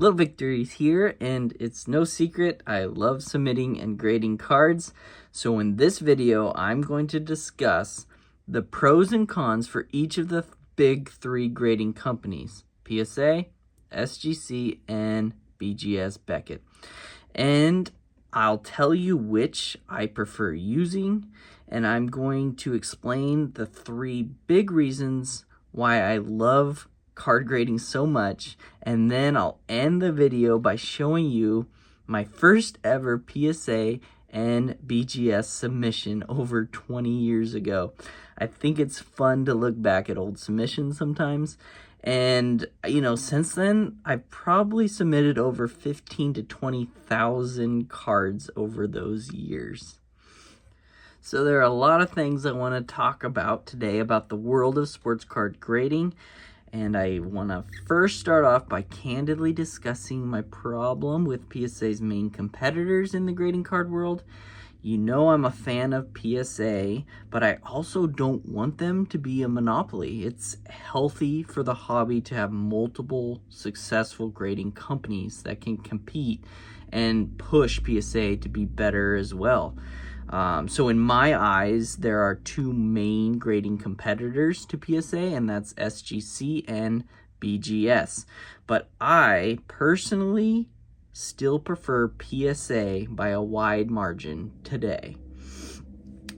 Little victories here, and it's no secret I love submitting and grading cards. So in this video, I'm going to discuss the pros and cons for each of the big three grading companies: PSA, SGC, and BGS Beckett. And I'll tell you which I prefer using, and I'm going to explain the three big reasons why I love card grading so much, and then I'll end the video by showing you my first ever PSA and BGS submission over 20 years ago. I think it's fun to look back at old submissions sometimes, and since then I've probably submitted over 15 to 20,000 cards over those years. So there are a lot of things I want to talk about today about the world of sports card grading. And I want to first start off by candidly discussing my problem with PSA's main competitors in the grading card world. You know I'm a fan of PSA, but I also don't want them to be a monopoly. It's healthy for the hobby to have multiple successful grading companies that can compete and push PSA to be better as well. So in my eyes, there are two main grading competitors to PSA, and that's SGC and BGS. But I personally still prefer PSA by a wide margin today.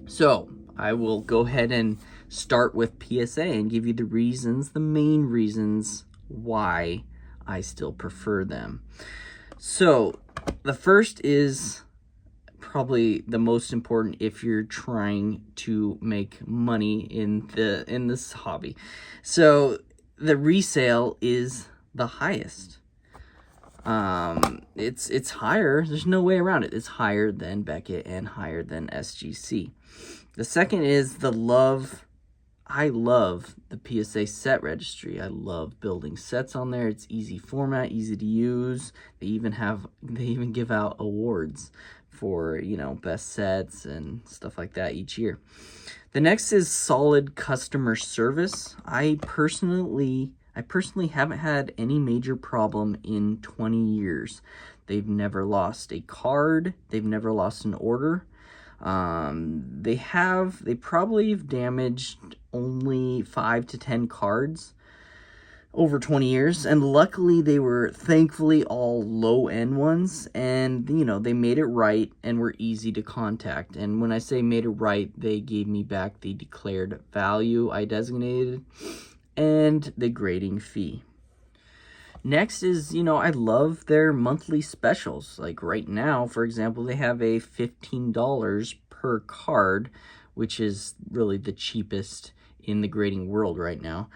So I will go ahead and start with PSA and give you the main reasons why I still prefer them. So the first is probably the most important if you're trying to make money in this hobby. So the resale is the highest. It's higher. There's no way around it. It's higher than Beckett and higher than SGC. The second is the love. I love the PSA set registry. I love building sets on there. It's easy format, easy to use. They even give out awards for, best sets and stuff like that each year. The next is solid customer service. I personally haven't had any major problem in 20 years. They've never lost a card. They've never lost an order. They probably have damaged only 5 to 10 cards over 20 years, and luckily they were thankfully all low-end ones, and they made it right and were easy to contact. And when I say made it right, they gave me back the declared value I designated and the grading fee. Next is, I love their monthly specials. Like right now, for example, they have a $15 per card, which is really the cheapest in the grading world right now,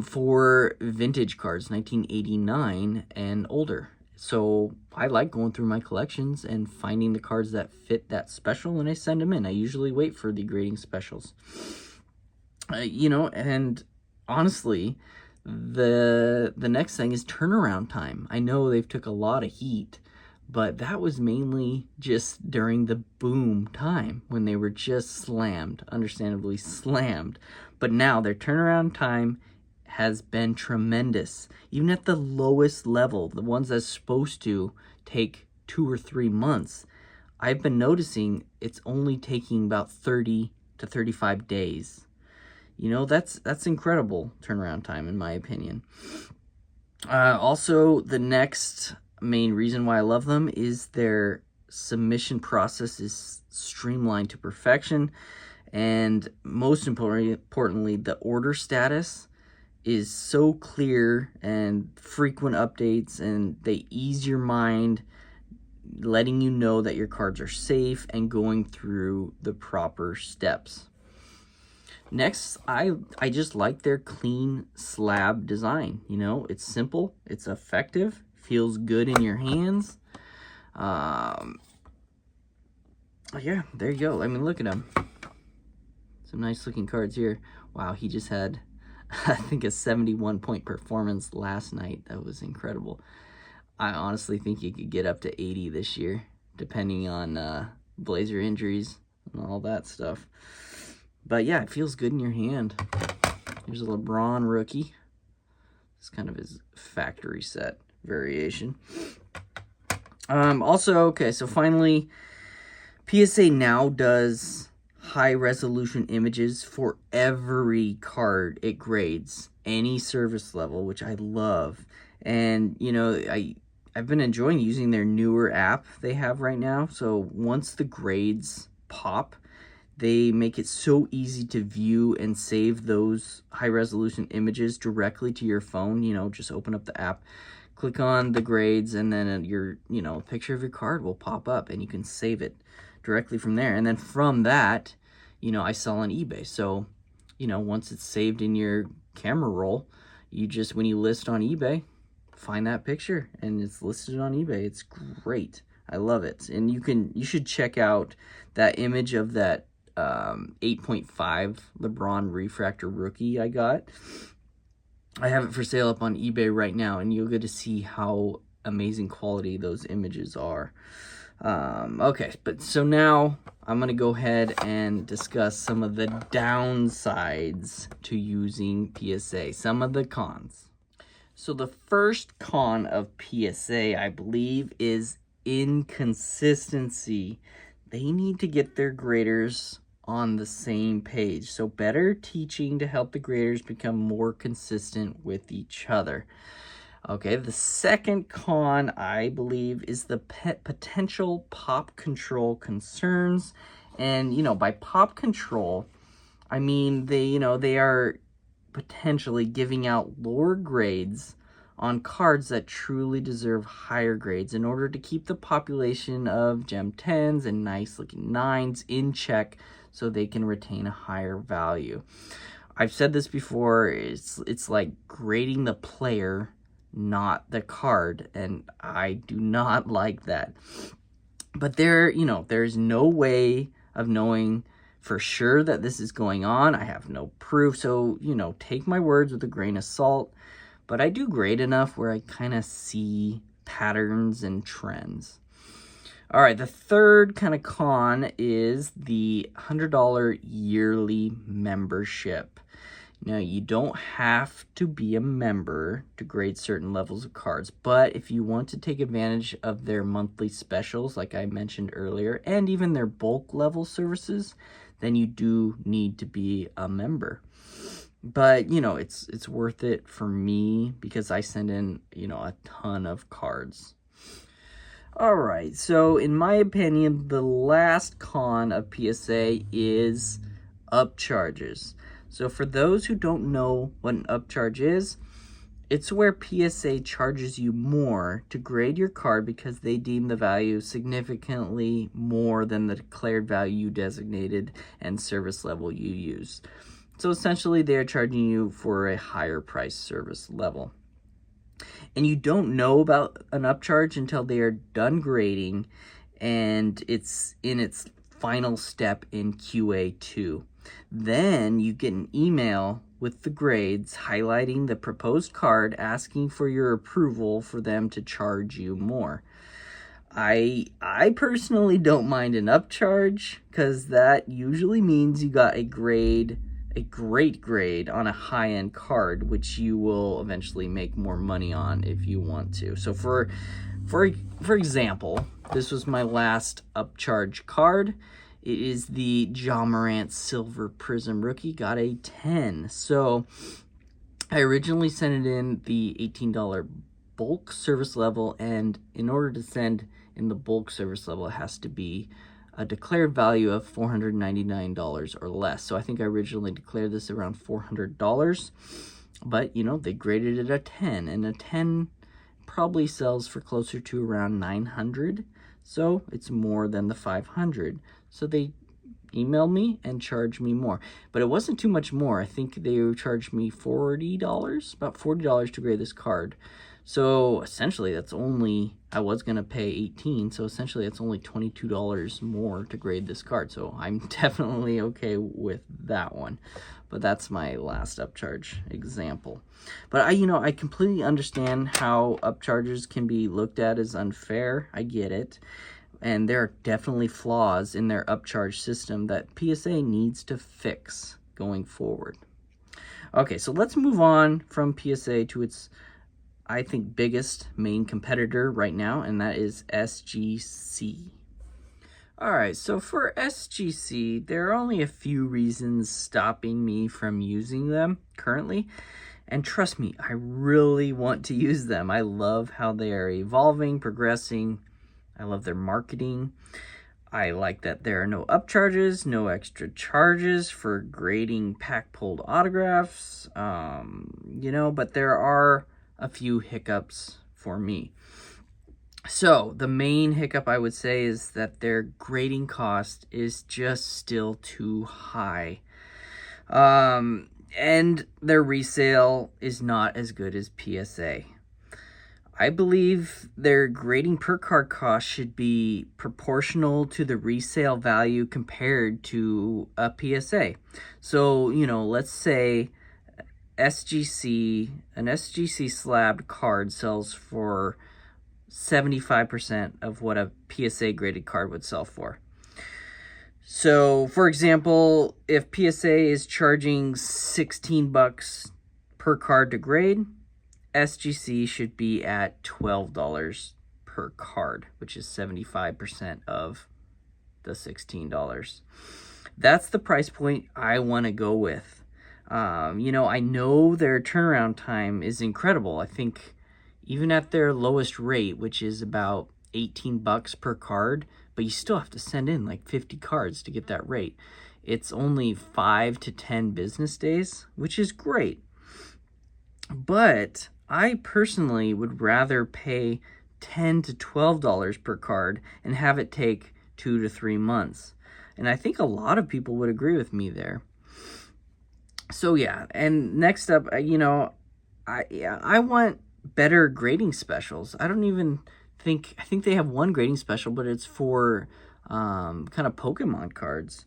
for vintage cards, 1989 and older. So I like going through my collections and finding the cards that fit that special, and I send them in. I usually wait for the grading specials. And honestly, the next thing is turnaround time. I know they've took a lot of heat, but that was mainly just during the boom time when they were just slammed, understandably slammed. But now their turnaround time has been tremendous. Even at the lowest level, the ones that's supposed to take 2 or 3 months, I've been noticing it's only taking about 30 to 35 days. That's incredible turnaround time, in my opinion. Also, the next main reason why I love them is their submission process is streamlined to perfection, and most importantly, the order status is so clear and frequent updates, and they ease your mind, letting you know that your cards are safe and going through the proper steps. Next, I just like their clean slab design. It's simple, it's effective, feels good in your hands. Yeah, there you go. I mean, look at them. Some nice looking cards here. Wow, he just had, I think, a 71-point performance last night. That was incredible. I honestly think he could get up to 80 this year, depending on Blazer injuries and all that stuff. But yeah, it feels good in your hand. Here's a LeBron rookie. It's kind of his factory set. variation. Also, okay, so finally, PSA now does high resolution images for every card it grades, any service level, which I love. And you know, I've been enjoying using their newer app they have right now. So once the grades pop, they make it so easy to view and save those high resolution images directly to your phone. You know, just open up the app, click on the grades, and then your, you know, picture of your card will pop up and you can save it directly from there. And then from that, you know, I sell on eBay. So, you know, once it's saved in your camera roll, you just, when you list on eBay, find that picture and it's listed on eBay. It's great. I love it. And you should check out that image of that 8.5 LeBron refractor rookie I got. I have it for sale up on eBay right now, and you'll get to see how amazing quality those images are. Okay, but so now I'm going to go ahead and discuss some of the downsides to using PSA, some of the cons. So the first con of PSA, I believe, is inconsistency. They need to get their graders on the same page. So better teaching to help the graders become more consistent with each other. Okay, the second con, I believe, is the potential pop control concerns. And, you know, by pop control, I mean they are potentially giving out lower grades on cards that truly deserve higher grades in order to keep the population of Gem 10s and nice looking 9s in check so they can retain a higher value. I've said this before, it's like grading the player, not the card, and I do not like that. But there's no way of knowing for sure that this is going on. I have no proof, so, you know, take my words with a grain of salt. But I do grade enough where I kind of see patterns and trends. All right, the third kind of con is the $100 yearly membership. Now, you don't have to be a member to grade certain levels of cards, but if you want to take advantage of their monthly specials, like I mentioned earlier, and even their bulk level services, then you do need to be a member. But, you know, it's worth it for me because I send in, you know, a ton of cards. All right, so in my opinion, the last con of PSA is upcharges. So for those who don't know what an upcharge is, it's where PSA charges you more to grade your card because they deem the value significantly more than the declared value you designated and service level you use. So essentially, they are charging you for a higher price service level. And you don't know about an upcharge until they are done grading and it's in its final step in QA2. Then you get an email with the grades highlighting the proposed card, asking for your approval for them to charge you more. I personally don't mind an upcharge because that usually means you got a great grade on a high-end card, which you will eventually make more money on if you want to. So for example, this was my last upcharge card. It is the Ja Morant Silver Prism Rookie, got a 10. So I originally sent it in the $18 bulk service level, and in order to send in the bulk service level, it has to be a declared value of $499 or less. So I think I originally declared this around $400, but you know, they graded it a 10, and a 10 probably sells for closer to around $900. So it's more than the $500. So they emailed me and charged me more, but it wasn't too much more. I think they charged me $40, about $40 to grade this card. So essentially that's only, I was going to pay $18, so essentially it's only $22 more to grade this card. So I'm definitely okay with that one. But that's my last upcharge example. But I completely understand how upcharges can be looked at as unfair. I get it. And there are definitely flaws in their upcharge system that PSA needs to fix going forward. Okay, so let's move on from PSA to its I think, biggest main competitor right now, and that is SGC. All right, so for SGC, there are only a few reasons stopping me from using them currently. And trust me, I really want to use them. I love how they are evolving, progressing. I love their marketing. I like that there are no upcharges, no extra charges for grading pack-pulled autographs, but there are a few hiccups for me. So the main hiccup I would say is that their grading cost is just still too high. And their resale is not as good as PSA. I believe their grading per card cost should be proportional to the resale value compared to a PSA. So, let's say an SGC slabbed card sells for 75% of what a PSA graded card would sell for. So, for example, if PSA is charging $16 per card to grade, SGC should be at $12 per card, which is 75% of the $16. That's the price point I want to go with. I know their turnaround time is incredible. I think even at their lowest rate, which is about $18 per card, but you still have to send in like 50 cards to get that rate. It's only 5 to 10 business days, which is great. But I personally would rather pay $10 to $12 per card and have it take 2 to 3 months. And I think a lot of people would agree with me there. So yeah, and next up, I want better grading specials. I think they have one grading special, but it's for kind of Pokemon cards.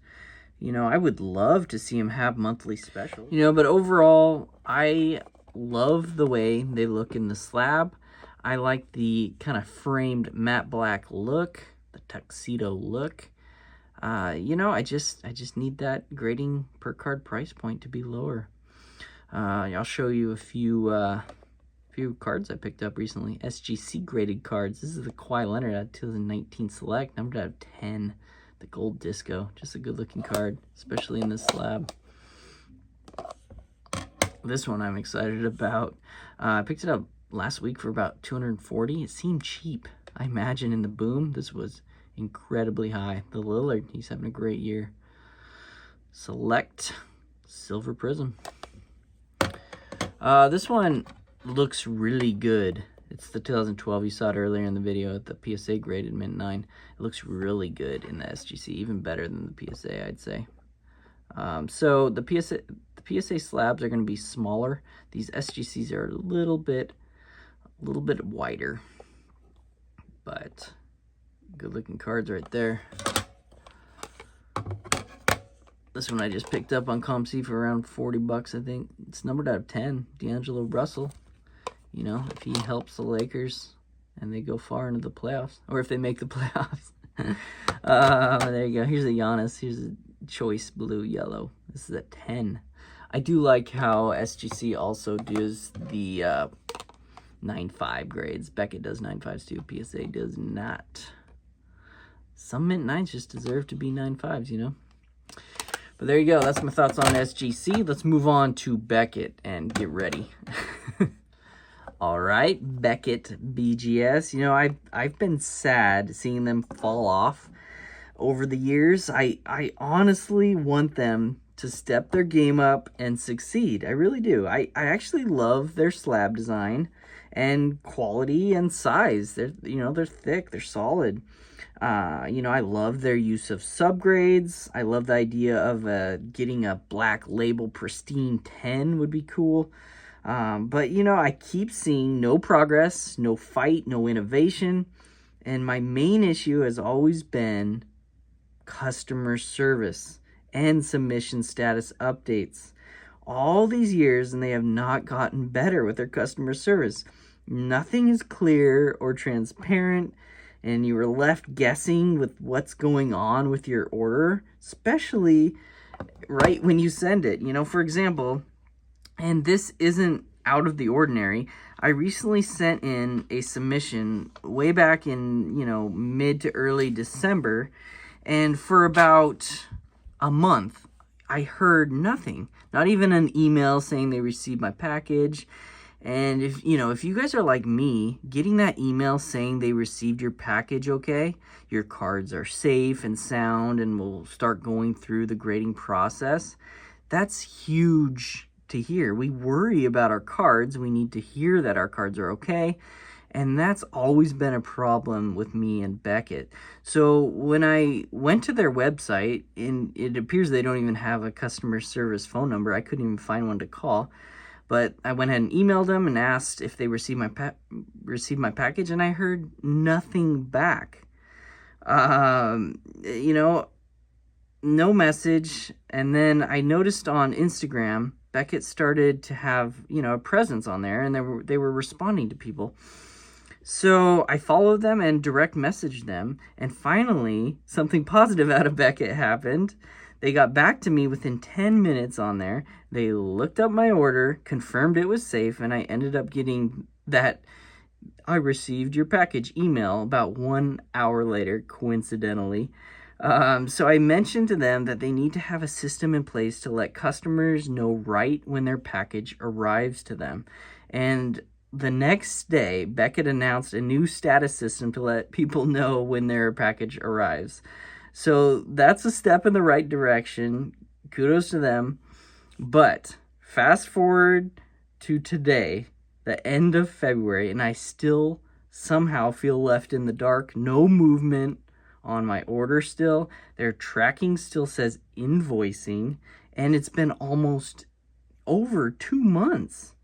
I would love to see them have monthly specials. But overall, I love the way they look in the slab. I like the kind of framed matte black look, the tuxedo look. I just need that grading per card price point to be lower. I'll show you a few cards I picked up recently. SGC graded cards. This is the Kawhi Leonard at 2019 Select, numbered out of 10. The gold disco. Just a good looking card, especially in this slab. This one I'm excited about. I picked it up last week for about $240. It seemed cheap. I imagine in the boom, this was incredibly high. The Lillard, he's having a great year. Select Silver Prism. This one looks really good. It's the 2012. You saw it earlier in the video at the PSA graded Mint 9. It looks really good in the SGC, even better than the PSA, I'd say. So the PSA slabs are going to be smaller. These SGCs are a little bit wider, but good looking cards right there. This one I just picked up on ComC for around $40, I think. It's numbered out of 10. D'Angelo Russell. If he helps the Lakers and they go far into the playoffs, or if they make the playoffs. There you go. Here's a Giannis. Here's a choice blue yellow. This is a 10. I do like how SGC also does the 9.5 grades. Beckett does 9.5s too. PSA does not. Some Mint 9s just deserve to be 9.5s, But there you go. That's my thoughts on SGC. Let's move on to Beckett and get ready. All right, Beckett BGS. I've been sad seeing them fall off over the years. I honestly want them to step their game up and succeed. I really do. I actually love their slab design and quality and size. They're thick, they're solid. I love their use of subgrades. I love the idea of getting a black label pristine 10 would be cool. But I keep seeing no progress, no fight, no innovation. And my main issue has always been customer service and submission status updates. All these years, and they have not gotten better with their customer service. Nothing is clear or transparent, and you are left guessing with what's going on with your order, especially right when you send it. For example, and this isn't out of the ordinary. I recently sent in a submission way back in, mid to early December, and for about a month, I heard nothing. Not even an email saying they received my package. And if you guys are like me, getting that email saying they received your package okay, your cards are safe and sound and will start going through the grading process, that's huge to hear. We worry about our cards. We need to hear that our cards are okay. And that's always been a problem with me and Beckett. So when I went to their website, and it appears they don't even have a customer service phone number. I couldn't even find one to call. But I went ahead and emailed them and asked if they received my package, and I heard nothing back. No message. And then I noticed on Instagram, Beckett started to have, a presence on there, and they were responding to people. So I followed them and direct messaged them, and finally something positive out of Beckett happened. They got back to me within 10 minutes on there. They looked up my order, confirmed it was safe, and I ended up getting that I received your package email about 1 hour later, coincidentally. So I mentioned to them that they need to have a system in place to let customers know right when their package arrives to them. And the next day, Beckett announced a new status system to let people know when their package arrives. So that's a step in the right direction. Kudos to them. But fast forward to today, the end of February, and I still somehow feel left in the dark. No movement on my order still. Their tracking still says invoicing, and it's been almost over 2 months.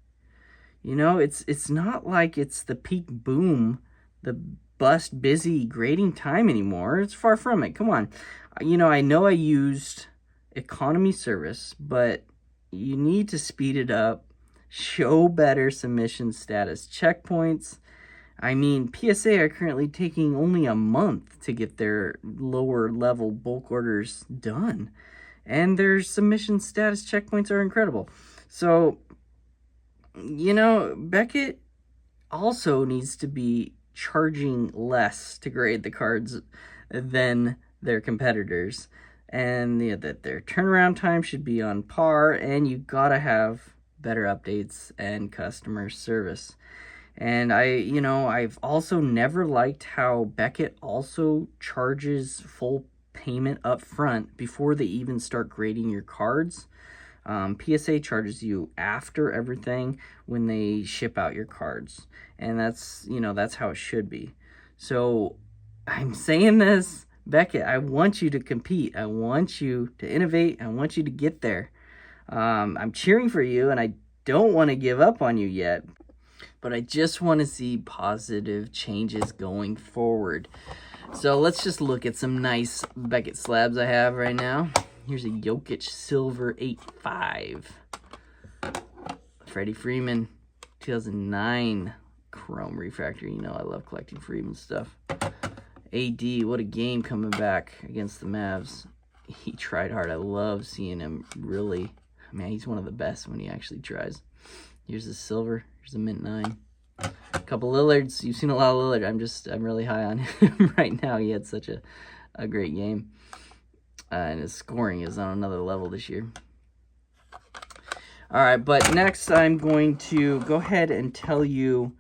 It's not like it's the peak boom, the bust busy grading time anymore. It's far from it. Come on. I know I used economy service, but you need to speed it up, show better submission status checkpoints. PSA are currently taking only a month to get their lower level bulk orders done, and their submission status checkpoints are incredible. So, Beckett also needs to be charging less to grade the cards than their competitors, and that their turnaround time should be on par, and you gotta have better updates and customer service. And I've also never liked how Beckett also charges full payment up front before they even start grading your cards. PSA charges you after everything when they ship out your cards. And that's how it should be. So I'm saying this, Beckett, I want you to compete. I want you to innovate. I want you to get there. I'm cheering for you, and I don't want to give up on you yet, but I just want to see positive changes going forward. So let's just look at some nice Beckett slabs I have right now. Here's a Jokic Silver 8.5. Freddie Freeman, 2009 Chrome Refractor. I love collecting Freeman stuff. AD, what a game coming back against the Mavs. He tried hard. I love seeing him really. He's one of the best when he actually tries. Here's the silver. Here's a mint 9. A couple Lillards. You've seen a lot of Lillard. I'm really high on him right now. He had such a great game. And his scoring is on another level this year. All right, but next I'm going to go ahead and tell you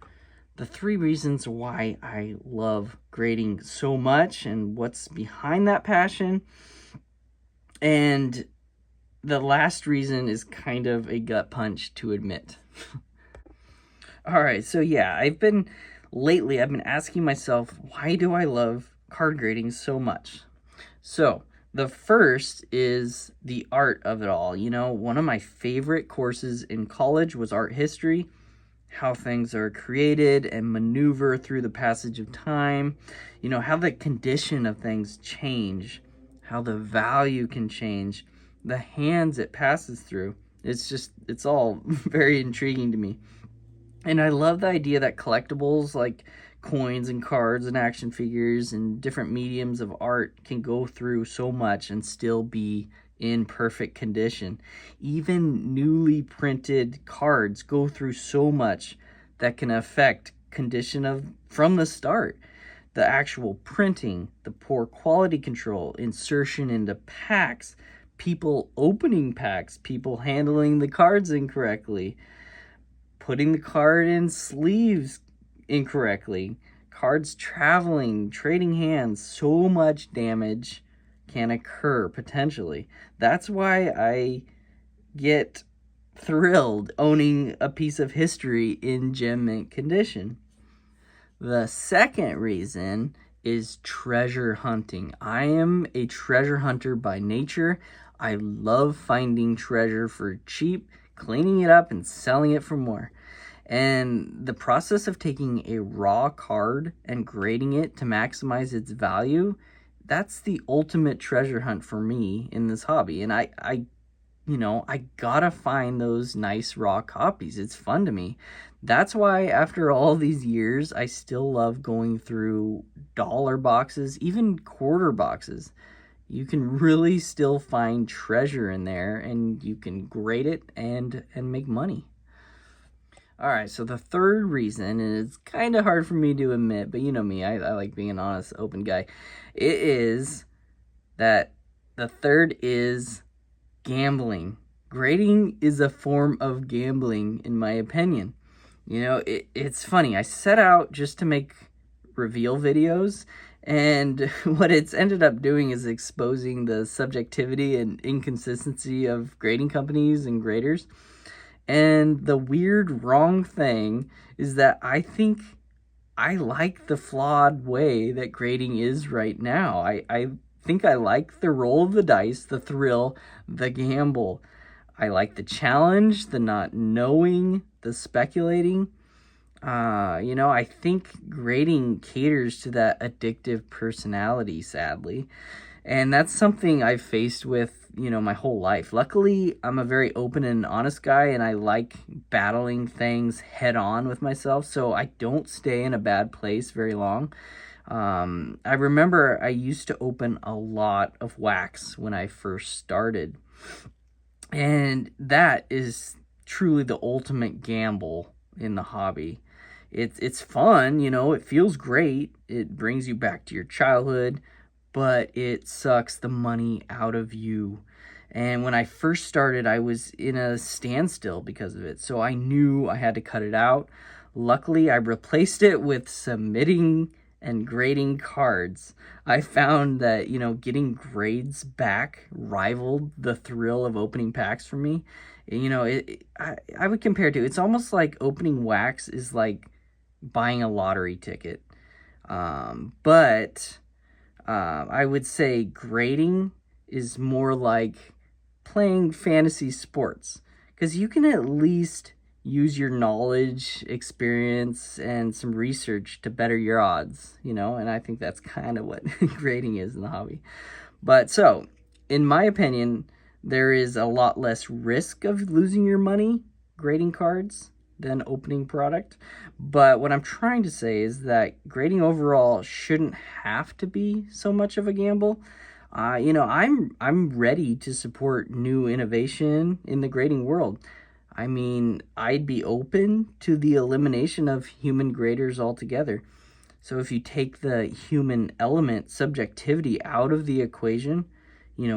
the 3 reasons why I love grading so much and what's behind that passion. And the last reason is kind of a gut punch to admit. All right, so yeah, I've been asking myself, why do I love card grading so much? So the first is the art of it all. One of my favorite courses in college was art history, how things are created and maneuver through the passage of time, how the condition of things change, how the value can change, the hands it passes through. It's all very intriguing to me. And I love the idea that collectibles like coins and cards and action figures and different mediums of art can go through so much and still be in perfect condition. Even newly printed cards go through so much that can affect condition from the start. The actual printing, the poor quality control, insertion into packs, people opening packs, people handling the cards incorrectly, putting the card in sleeves incorrectly, cards traveling, trading hands, so much damage can occur potentially. That's why I get thrilled owning a piece of history in gem mint condition. The second reason is treasure hunting. I am a treasure hunter by nature. I love finding treasure for cheap, cleaning it up, and selling it for more. And the process of taking a raw card and grading it to maximize its value, that's the ultimate treasure hunt for me in this hobby. And I gotta find those nice raw copies. It's fun to me. That's why after all these years, I still love going through dollar boxes, even quarter boxes. You can really still find treasure in there, and you can grade it and make money. All right, so the third reason, and it's kind of hard for me to admit, but you know me, I like being an honest, open guy. It is that the third is gambling. Grading is a form of gambling, in my opinion. You know, it's funny. I set out just to make reveal videos, and what it's ended up doing is exposing the subjectivity and inconsistency of grading companies and graders. And the weird wrong thing is that I think I like the flawed way that grading is right now. I think I like the roll of the dice, the thrill, the gamble. I like the challenge, the not knowing, the speculating. I think grading caters to that addictive personality, sadly. And that's something I've faced with, my whole life. Luckily, I'm a very open and honest guy, and I like battling things head on with myself, so I don't stay in a bad place very long. I remember I used to open a lot of wax when I first started. And that is truly the ultimate gamble in the hobby. It's fun, it feels great. It brings you back to your childhood, but it sucks the money out of you. And when I first started, I was in a standstill because of it. So I knew I had to cut it out. Luckily, I replaced it with submitting and grading cards. I found that, getting grades back rivaled the thrill of opening packs for me. I would compare it to, it's almost like opening wax is like buying a lottery ticket. But I would say grading is more like playing fantasy sports, because you can at least use your knowledge, experience, and some research to better your odds, and I think that's kind of what grading is in the hobby. But so, in my opinion, there is a lot less risk of losing your money grading cards than opening product. But what I'm trying to say is that grading overall shouldn't have to be so much of a gamble. I'm ready to support new innovation in the grading world. I mean, I'd be open to the elimination of human graders altogether. So if you take the human element, subjectivity, out of the equation,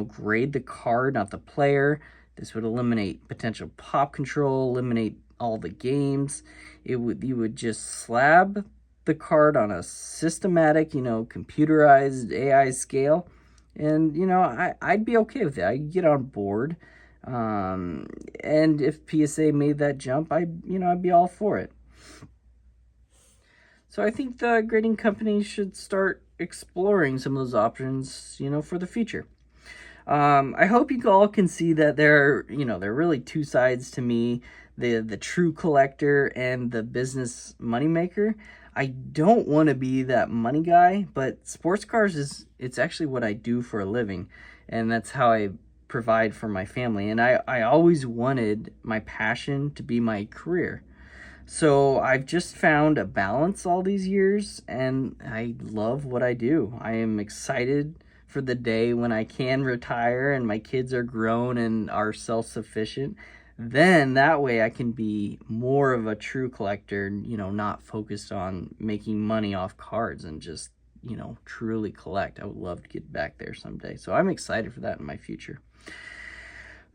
grade the card, not the player. This would eliminate potential pop control, eliminate all the games. You would just slab the card on a systematic, computerized AI scale. And, I'd be okay with it. I'd get on board. And if PSA made that jump, I'd be all for it. So I think the grading companies should start exploring some of those options, for the future. I hope you all can see that there are really two sides to me, the true collector and the business moneymaker. I don't want to be that money guy, but sports cars it's actually what I do for a living, and that's how I provide for my family. And I always wanted my passion to be my career. So I've just found a balance all these years, and I love what I do. I am excited for the day when I can retire and my kids are grown and are self-sufficient. Then that way I can be more of a true collector, you know, not focused on making money off cards and just, you know, truly collect. I would love to get back there someday. So I'm excited for that in my future.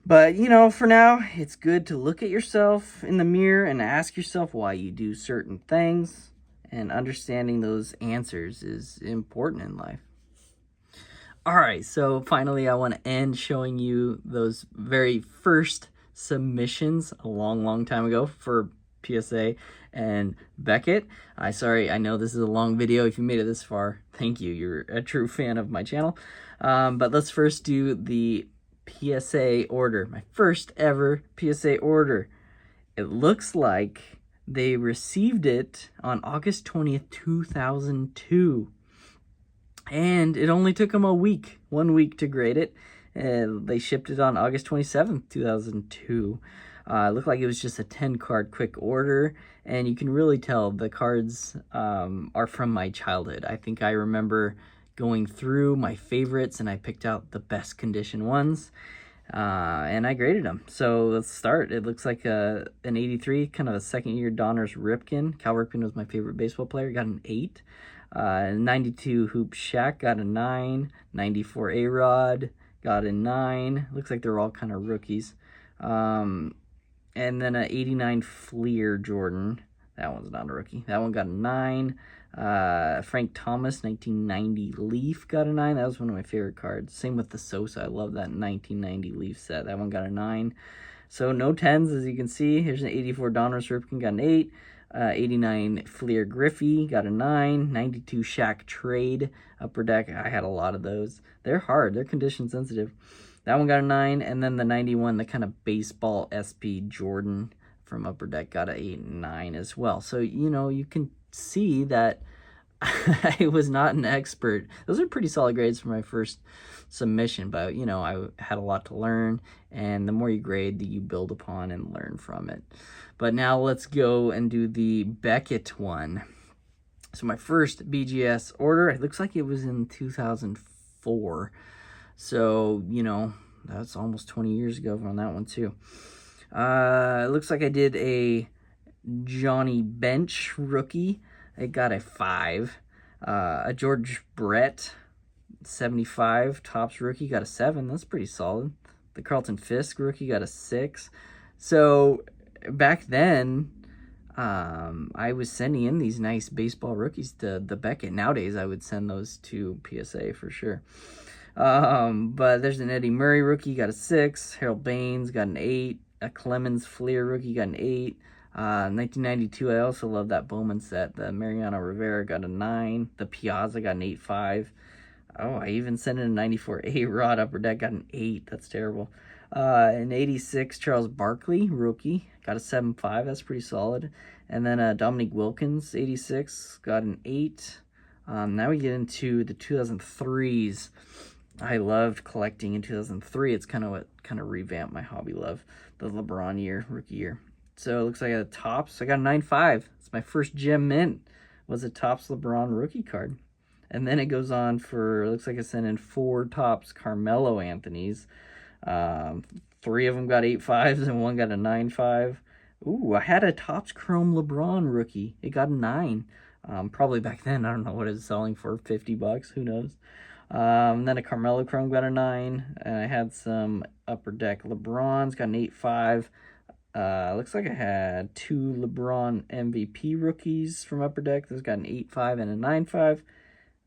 But, you know, for now, it's good to look at yourself in the mirror and ask yourself why you do certain things. And understanding those answers is important in life. All right, so finally, I want to end showing you those very first submissions a long time ago for PSA and Beckett. I know this is a long video. If you made it this far, thank you. You're a true fan of my channel. But let's first do the PSA order, my first ever PSA order. It looks like they received it on August 20th, 2002. And it only took them 1 week to grade it. They shipped it on August 27th, 2002. It looked like it was just a 10-card quick order, and you can really tell the cards are from my childhood. I think I remember going through my favorites, and I picked out the best condition ones, and I graded them. So let's start. It looks like an 83, kind of a second-year Donruss Ripken. Cal Ripken was my favorite baseball player, got an 8. 92 Hoop Shaq got a 9. 94 A-Rod got a 9. Looks like they're all kind of rookies. And then an 89 Fleer Jordan. That one's not a rookie. That one got a 9. Frank Thomas 1990 Leaf got a 9. That was one of my favorite cards. Same with the Sosa. I love that 1990 Leaf set. That one got a 9. So no 10s, as you can see. Here's an 84 Donruss Ripken, got an 8. 89 Fleer Griffey got a 9. 92 Shaq Trade Upper Deck. I had a lot of those. They're hard. They're condition sensitive. That one got a 9. And then the 91, the kind of baseball SP Jordan from Upper Deck, got an 8 and 9 as well. So, you know, you can see that I was not an expert. Those are pretty solid grades for my first submission, but, you know, I had a lot to learn, and the more you grade, you build upon and learn from it. But now let's go and do the Beckett one. So my first BGS order, it looks like it was in 2004. So, you know, that's almost 20 years ago on that one too. It looks like I did a Johnny Bench rookie. It got a 5. A George Brett 75 Topps rookie got a 7. That's pretty solid. The Carlton Fisk rookie got a 6. So back then, I was sending in these nice baseball rookies to the Beckett. Nowadays, I would send those to PSA for sure. But there's an Eddie Murray rookie, got a 6. Harold Baines got an 8. A Clemens Fleer rookie got an 8. 1992, I also love that Bowman set. The Mariano Rivera got a 9. The Piazza got an 8.5. Oh, I even sent in a 94 A-Rod Upper Deck, got an 8. That's terrible. An 86 Charles Barkley rookie, got a 7.5. That's pretty solid. And then Dominique Wilkins 86 got an 8. Now we get into the 2003s. I loved collecting in 2003. It's kind of what kind of revamped my hobby love. The LeBron year, rookie year. So it looks like a Topps. I got a 9.5. It's my first gem mint. Was a Topps LeBron rookie card. And then it goes on for, it looks like I sent in 4 Topps Carmelo Anthony's. 3 of them got 8.5s and 1 got a 9.5. Ooh, I had a Topps Chrome LeBron rookie. It got a 9. Probably back then, I don't know what it was selling for, $50, who knows. Then a Carmelo Chrome got a 9. And I had some Upper Deck LeBrons, got an 8.5. Looks like I had 2 LeBron MVP rookies from Upper Deck. Those got an 8.5 and a 9.5.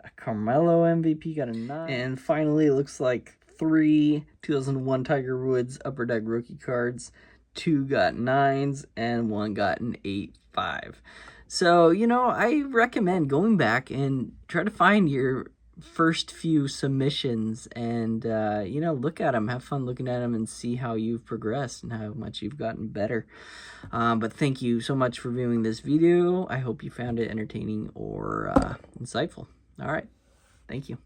A Carmelo MVP got a 9. And finally, it looks like 3 2001 Tiger Woods Upper Deck rookie cards. 2 got 9s and 1 got an 8.5. So, you know, I recommend going back and try to find your first few submissions and, you know, look at them, have fun looking at them and see how you've progressed and how much you've gotten better. But thank you so much for viewing this video. I hope you found it entertaining or insightful. All right. Thank you.